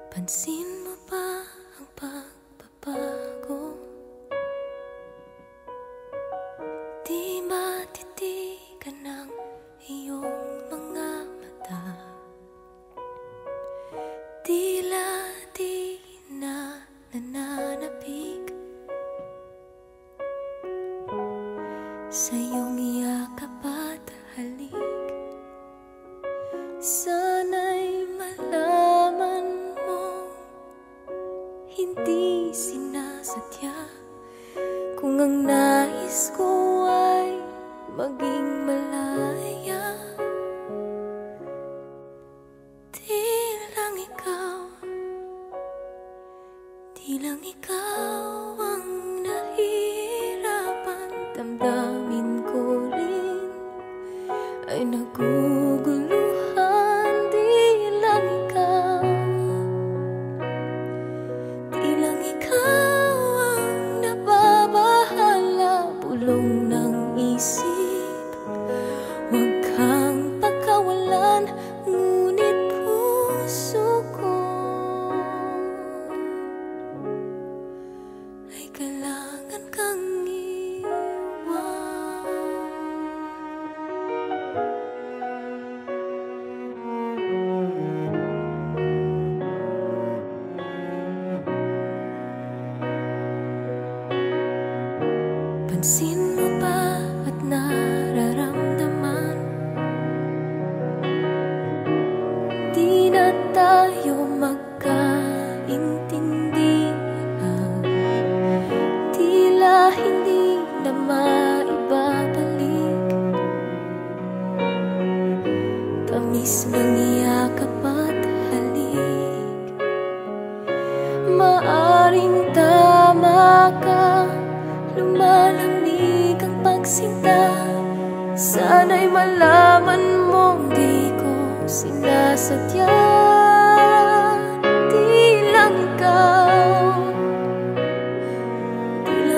Pansin mo ba ang pagbabago? Di matitigan ng iyong mga mata. Tila di na nananapig sa iyong yakap at halik. Sana'y malaman mo, hindi sinasadya. Kung ang nais ko ay maging malaya, di lang ikaw ang nahihirapan. Damdamin ko rin ay naguguluhan. Di lang ikaw ang nababahala. Bulong ng isip, huwag kang pagkawalan. Ngunit puso ko ay kailangan kang iwan. Pansin mo ba at nararamdaman? Di na tayo magkaintindihan. Tila hindi na maibabalik tamis ng yakap at halik. Maaring tama ka, lumalamig ang pagsinta. Sana'y malaman mong di ko sinasadya. Di lang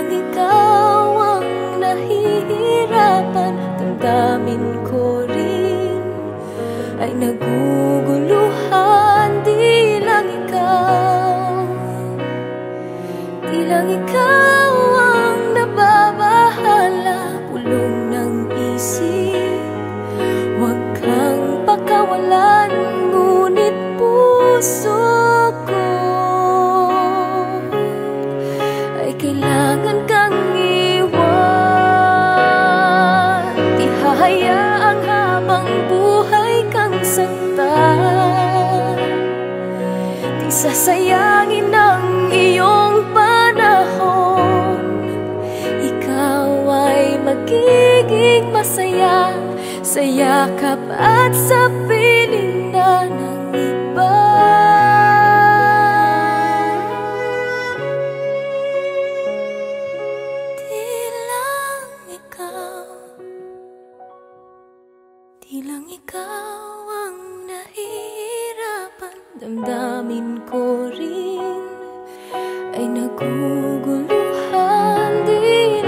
ikaw ang nahihirapan. Damdamin ko rin ay naguguluhan. Di lang ikaw ang nababahala. Bulong ng isip, huwag kang pagkawalan. Ngunit puso ko ay kailangan kang iwan. Di hahayaang habang buhay kang saktan. Di sasayangin ang iyong panahon. Ikaw ay magiging masaya sa yakap at sa piling na ng iba. Di lang ikaw ang nahihirapan. Damdamin ko rin ay naguguluhan. Di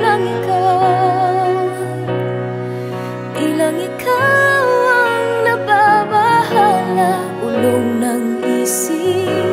lang ikaw ang nababahala. Ulong ng isip,